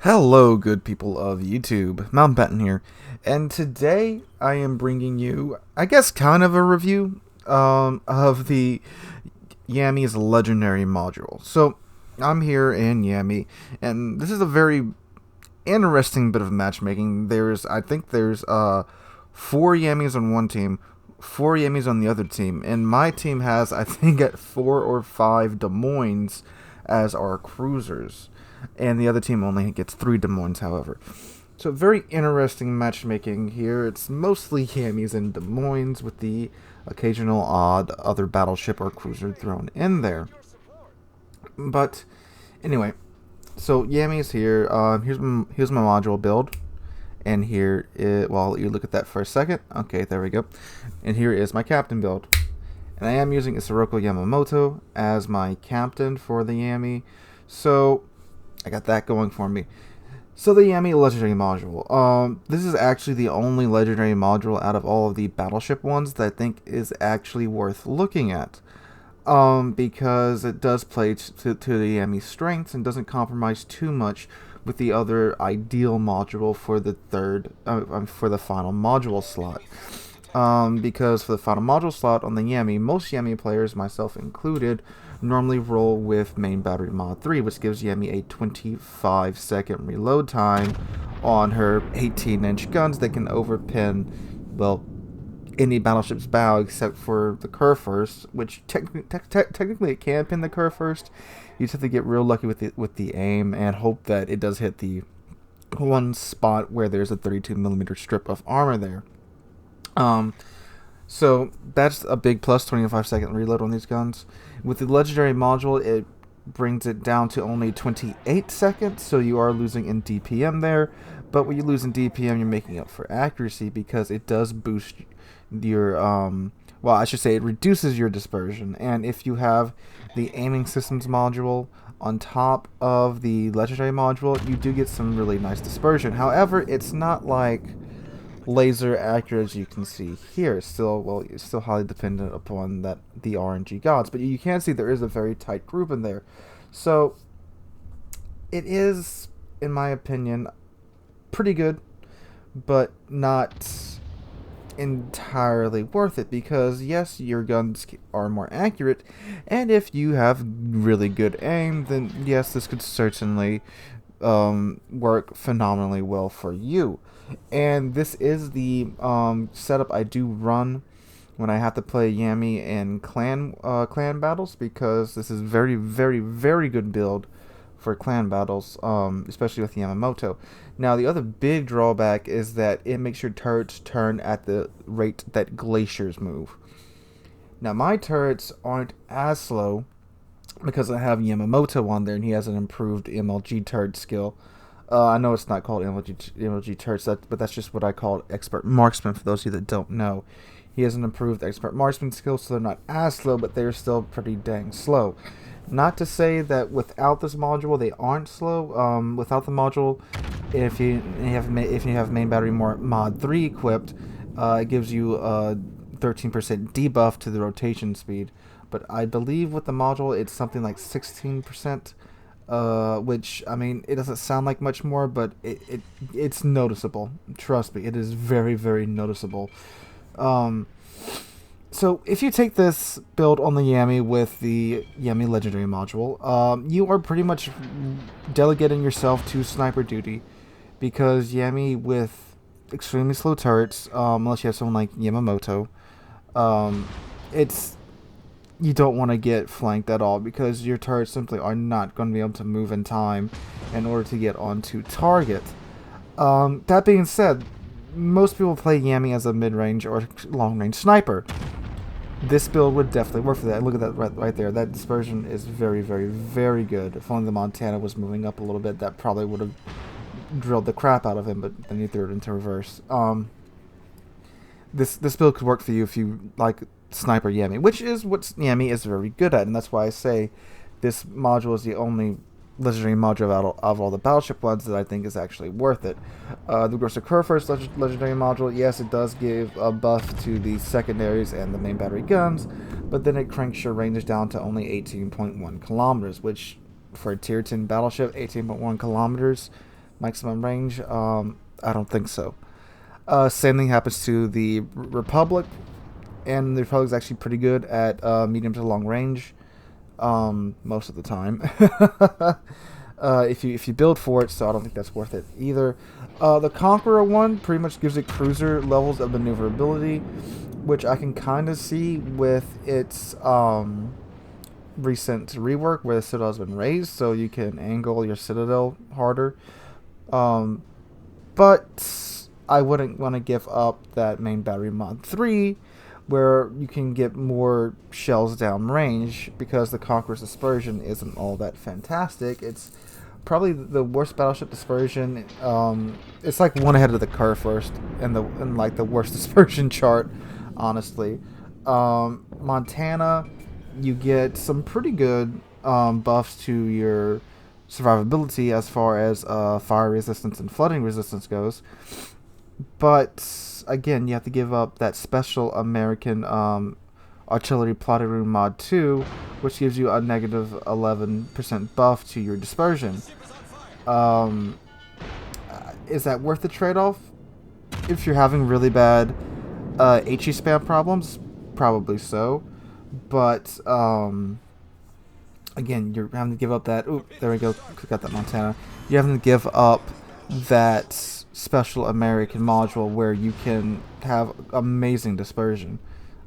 Hello, good people of YouTube. Mountbatten here, and today I am bringing you, I guess, kind of a review of the Yami's legendary module. So, I'm here in Yami, and this is a very interesting bit of matchmaking. I think there's 4 Yamis on one team, 4 Yamis on the other team, and my team has, I think, at 4 or 5 Des Moines as our cruisers, and the other team only gets 3 Des Moines, however. So very interesting matchmaking here. It's mostly Yamis and Des Moines with the occasional odd other battleship or cruiser thrown in there. But anyway, so Yamis here. Here's my module build, and well, you look at that for a second. Okay, there we go. And here is my captain build, and I am using Isoroku Yamamoto as my captain for the Yami. So I got that going for me. So the Yami legendary module. This is actually the only legendary module out of all of the battleship ones that I think is actually worth looking at. Because it does play to the Yami's strengths and doesn't compromise too much with the other ideal module for the for the final module slot. Because for the final module slot on the Yami, most Yami players, myself included, normally roll with main battery mod 3, which gives Yami a 25-second reload time on her 18-inch guns that can overpin, well, any battleship's bow except for the Kurfürst, which technically it can pin the Kurfürst. You just have to get real lucky with the aim and hope that it does hit the one spot where there's a 32mm strip of armor there. So that's a big plus, 25-second reload on these guns. With the legendary module, it brings it down to only 28 seconds, so you are losing in DPM there. But when you lose in DPM, you're making up for accuracy because it does boost your, well, I should say it reduces your dispersion. And if you have the aiming systems module on top of the legendary module, you do get some really nice dispersion. However, it's not like laser accurate as you can see here. It's still highly dependent upon the RNG gods, but you can see there is a very tight group in there. So it is, in my opinion, pretty good, but not entirely worth it, because yes, your guns are more accurate, and if you have really good aim, then yes, this could certainly work phenomenally well for you. And this is the setup I do run when I have to play Yami in clan battles, because this is very, very, very good build for clan battles, especially with Yamamoto. Now, the other big drawback is that it makes your turrets turn at the rate that glaciers move. Now, my turrets aren't as slow because I have Yamamoto on there, and he has an improved MLG turret skill. I know it's not called MLG turrets, but that's just what I call expert marksman, for those of you that don't know. He has an improved expert marksman skill, so they're not as slow, but they're still pretty dang slow. Not to say that without this module they aren't slow. Without the module, if you have main battery mod 3 equipped, it gives you a 13% debuff to the rotation speed. But I believe with the module it's something like 16%. Which, I mean, it doesn't sound like much more, but it's noticeable. Trust me, it is very, very noticeable. So if you take this build on the Yami with the Yami legendary module, you are pretty much delegating yourself to sniper duty, because Yami with extremely slow turrets, unless you have someone like Yamamoto, you don't want to get flanked at all, because your turrets simply are not going to be able to move in time in order to get onto target. That being said, most people play Yami as a mid-range or long-range sniper. This build would definitely work for that. Look at that right there. That dispersion is very, very, very good. If only the Montana was moving up a little bit, that probably would have drilled the crap out of him, but then you threw it into reverse. This build could work for you if you like sniper Yami, which is what Yami is very good at, and that's why I say this module is the only legendary module of all the battleship ones that I think is actually worth it. The Gross Kurfürst legendary module, yes, it does give a buff to the secondaries and the main battery guns, but then it cranks your range down to only 18.1 kilometers, which for a tier 10 battleship, 18.1 kilometers, maximum range. I don't think so. Same thing happens to the Republic, and the Republic is actually pretty good at medium to long range. Most of the time. If you build for it, so I don't think that's worth it either. The Conqueror one pretty much gives it cruiser levels of maneuverability, which I can kind of see with its recent rework where the Citadel has been raised, so you can angle your Citadel harder. Um, but I wouldn't want to give up that main battery mod 3, where you can get more shells down range, because the Conqueror's dispersion isn't all that fantastic. It's probably the worst battleship dispersion. It's like one ahead of the curve first, and like the worst dispersion chart, honestly. Montana, you get some pretty good buffs to your survivability as far as fire resistance and flooding resistance goes. But again, you have to give up that special American artillery plotting room mod 2, which gives you a negative 11% buff to your dispersion. Is that worth the trade-off? If you're having really bad HE spam problems, probably so. But again, you're having to give up that. Oop, there we go. Got that Montana. You're having to give up that special American module where you can have amazing dispersion.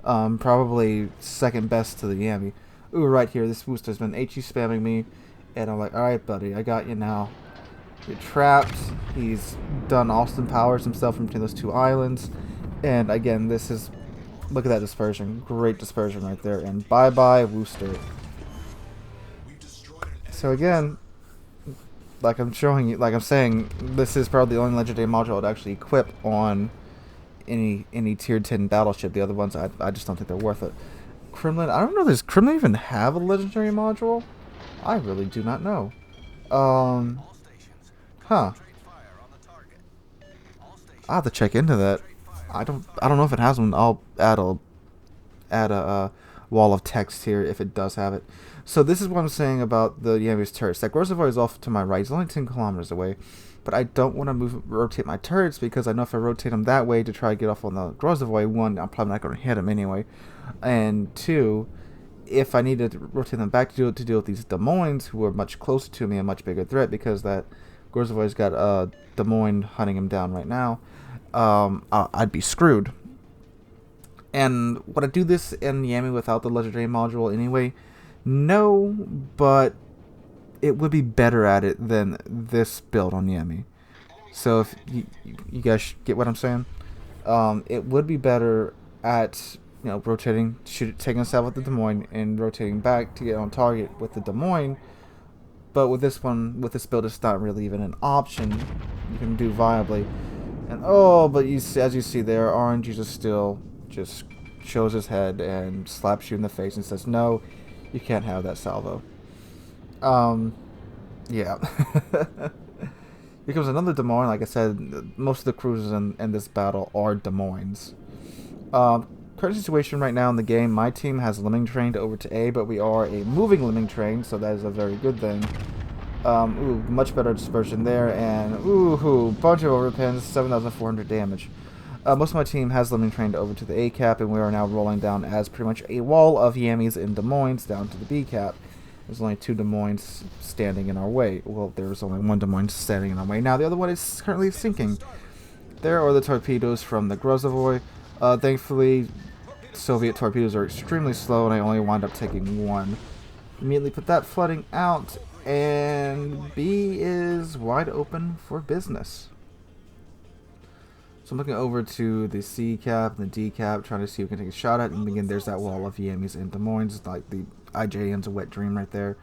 Probably second best to the Yami. Ooh, right here, this booster's been HE spamming me, and I'm like, alright buddy, I got you now. You're trapped. He's done Austin Powers himself from between those two islands. And again, this is, look at that dispersion. Great dispersion right there. And bye-bye, Wooster. So again, like I'm showing you, like I'm saying, this is probably the only legendary module I'd actually equip on any tier 10 battleship. The other ones, I just don't think they're worth it. Kremlin, I don't know, does Kremlin even have a legendary module? I really do not know. Huh. I'll have to check into that. I don't know if it has one. I'll add a wall of text here if it does have it. So this is what I'm saying about the Yami's turrets. That Grozavoy is off to my right. It's only 10 kilometers away. But I don't want to rotate my turrets, because I know if I rotate them that way to try to get off on the Grozavoy, one, I'm probably not going to hit him anyway. And two, if I need to rotate them back to deal with these Des Moines, who are much closer to me, a much bigger threat, because that Grozavoy's got Des Moines hunting him down right now, I'd be screwed. And would I do this in Yami without the legendary module anyway? No, but it would be better at it than this build on Yami. So if you guys get what I'm saying, it would be better at, you know, rotating, taking us out with the Des Moines and rotating back to get on target with the Des Moines. But with this one, with this build, it's not really even an option you can do viably. And oh, but you see, as you see there, Orange just still just shows his head and slaps you in the face and says, "No, you can't have that salvo." Yeah. Here comes another Des Moines. Like I said, most of the cruisers in this battle are Des Moines. Current situation right now in the game, my team has lemming trained over to A, but we are a moving lemming train, so that is a very good thing. Ooh, much better dispersion there, and ooh, bunch of overpins, 7,400 damage. Most of my team has lemming trained over to the A cap, and we are now rolling down as pretty much a wall of Yamis in Des Moines down to the B cap. There's only 2 Des Moines standing in our way. Well, there's only 1 Des Moines standing in our way. Now, the other one is currently sinking. There are the torpedoes from the Grozavoy. Thankfully, Soviet torpedoes are extremely slow, and I only wind up taking 1. Immediately put that flooding out, and B is wide open for business. So I'm looking over to the C cap and the D cap, trying to see who can take a shot at. And again, there's that wall of Yamis in Des Moines, like the IJN's a wet dream right there.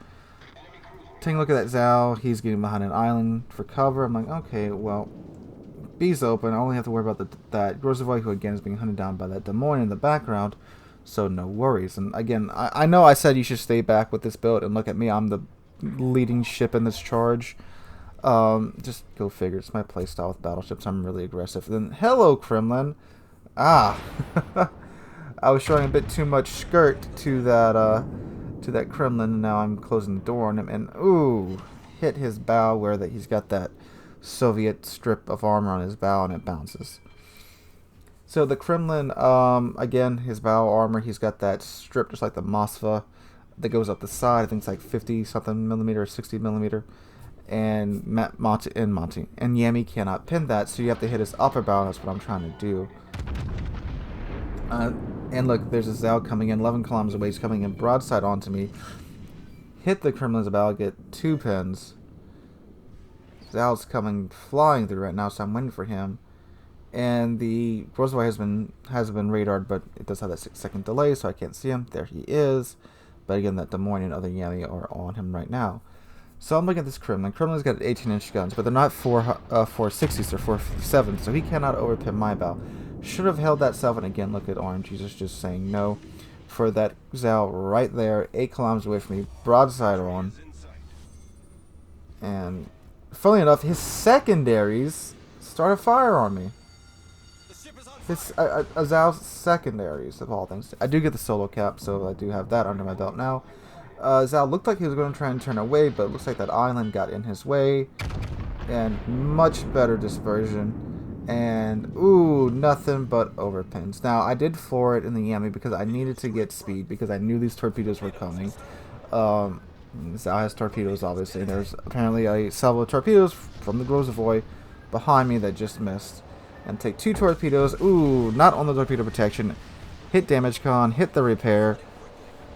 Taking a look at that Zhao, he's getting behind an island for cover. I'm like, okay, well, B's open. I only have to worry about that Grozavoy, who again is being hunted down by that Des Moines in the background. So no worries. And again, I know I said you should stay back with this build, and look at me, I'm the leading ship in this charge. Just go figure. It's my playstyle with battleships. I'm really aggressive. And then, hello, Kremlin. Ah, I was showing a bit too much skirt to that Kremlin, and now I'm closing the door on him. And ooh, hit his bow where that he's got that Soviet strip of armor on his bow, and it bounces. So the Kremlin, again, his bow armor, he's got that strip just like the Moskva that goes up the side. I think it's like 50 something millimeter or 60 millimeter. And Monty and Yami cannot pin that, so you have to hit his upper bow. That's what I'm trying to do. And look, there's a Zao coming in 11 kilometers away. He's coming in broadside onto me. Hit the Kremlin's bow, get 2 pins. Zao's coming flying through right now, so I'm waiting for him. And the Roseway has been radared, but it does have that 6-second delay, so I can't see him. There he is. But again, that Des Moines and other Yami are on him right now. So I'm looking at this Kremlin. Kremlin's got 18-inch guns, but they're not 460s, they're 457s, so he cannot overpin my bow. Should have held that self, and again, look at Orange. He's just saying no for that Zao right there, 8 kilometers away from me, broadside on. And funnily enough, his secondaries started fire on me. Zao's secondaries, of all things. I do get the solo cap, so I do have that under my belt now. Zao looked like he was going to try and turn away, but it looks like that island got in his way. And much better dispersion. And, ooh, nothing but overpins. Now, I did floor it in the Yami because I needed to get speed, because I knew these torpedoes were coming. Zao has torpedoes, obviously. And there's apparently a salvo of torpedoes from the Grozavoy behind me that just missed. And take 2 torpedoes. Ooh, not on the torpedo protection. Hit damage con, hit the repair.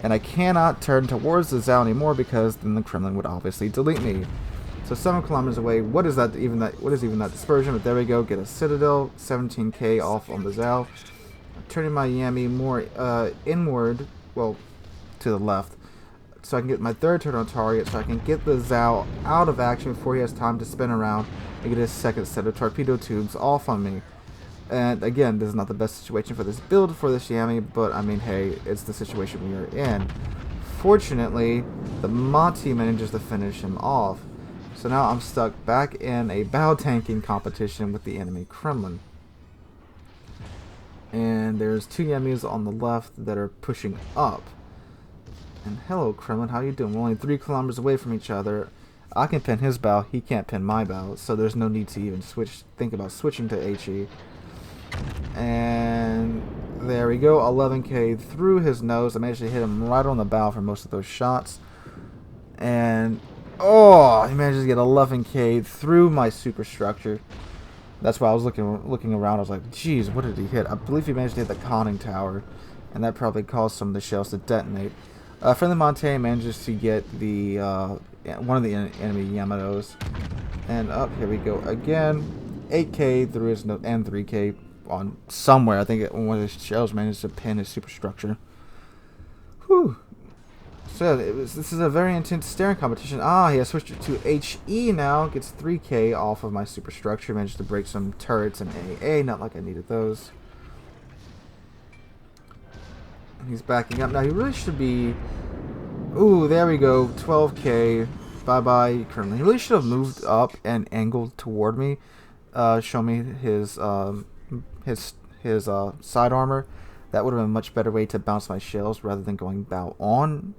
And I cannot turn towards the Zao anymore because then the Kremlin would obviously delete me. So 7 kilometers away. What is even that dispersion? But there we go. Get a Citadel. 17k off on the Zao. Turning my Yami more inward, well, to the left, so I can get my 3rd turn on target. So I can get the Zao out of action before he has time to spin around and get his 2nd set of torpedo tubes off on me. And again, this is not the best situation for this build for this Yami, but I mean, hey, it's the situation we are in. Fortunately, the Monty manages to finish him off. So now I'm stuck back in a bow tanking competition with the enemy Kremlin. And there's 2 Yamis on the left that are pushing up. And hello, Kremlin, how you doing? We're only 3 kilometers away from each other. I can pin his bow, he can't pin my bow, so there's no need to even think about switching to HE. And there we go, 11k through his nose. I managed to hit him right on the bow for most of those shots. And, oh, he managed to get 11k through my superstructure. That's why I was looking around. I was like, geez, what did he hit? I believe he managed to hit the conning tower, and that probably caused some of the shells to detonate. Friendly Monte manages to get the one of the enemy Yamatos. And up, here we go again. 8k through his nose and 3k on somewhere. I think one of his shells managed to pin his superstructure. Whew. So this is a very intense staring competition. Ah, he has switched it to HE now. Gets 3k off of my superstructure. Managed to break some turrets and AA. Not like I needed those. He's backing up now. He really should be. Ooh, there we go. 12k. Bye bye, Kremlin. He really should have moved up and angled toward me. Show me his side armor. That would have been a much better way to bounce my shells rather than going bow on.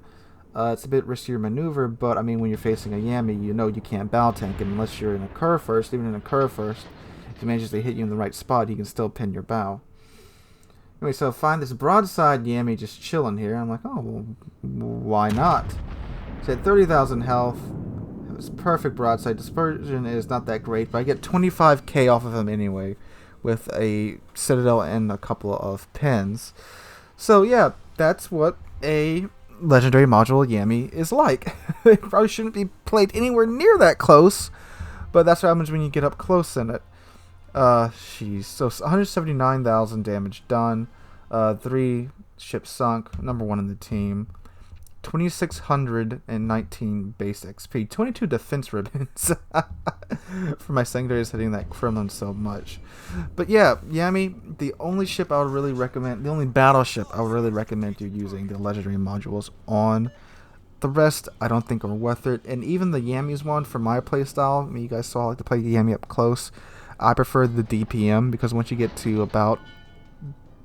It's a bit riskier maneuver, but I mean, when you're facing a Yami, you know you can't bow tank him unless you're in a curve first. Even in a curve first, if he manages to hit you in the right spot, he can still pin your bow. Anyway, so I find this broadside Yami just chilling here. I'm like, oh, well, why not? So at 30,000 health, it was perfect broadside. Dispersion is not that great, but I get 25k off of him anyway, with a Citadel and a couple of pins. So yeah, that's what a legendary module Yami is like. It probably shouldn't be played anywhere near that close, but that's what happens when you get up close in it. Jeez. So 179,000 damage done. 3 ships sunk. Number 1 in the team. 2,619 base XP. 22 defense ribbons. For my secondaries hitting that Kremlin so much. But yeah, Yami, the only ship I would really recommend, the only battleship I would really recommend you using the legendary modules on. The rest, I don't think are worth it. And even the Yami's one, for my playstyle, I mean, you guys saw I like to play Yami up close. I prefer the DPM because once you get to about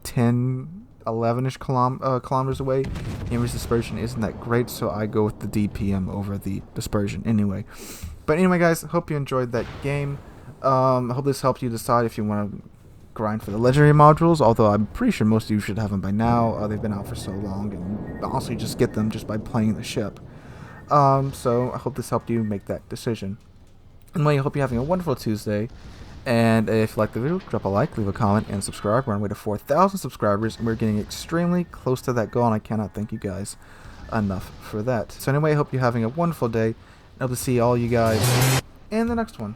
10, 11-ish kilometers away, Yami's dispersion isn't that great, so I go with the DPM over the dispersion anyway. But anyway, guys, hope you enjoyed that game. I hope this helped you decide if you want to grind for the legendary modules, although I'm pretty sure most of you should have them by now. They've been out for so long, and honestly just get them just by playing the ship. So I hope this helped you make that decision. Anyway, I hope you're having a wonderful Tuesday, and if you like the video, drop a like, leave a comment, and subscribe. We're on our way to 4,000 subscribers, and we're getting extremely close to that goal, and I cannot thank you guys enough for that. So anyway, I hope you're having a wonderful day, and I hope to see all you guys in the next one.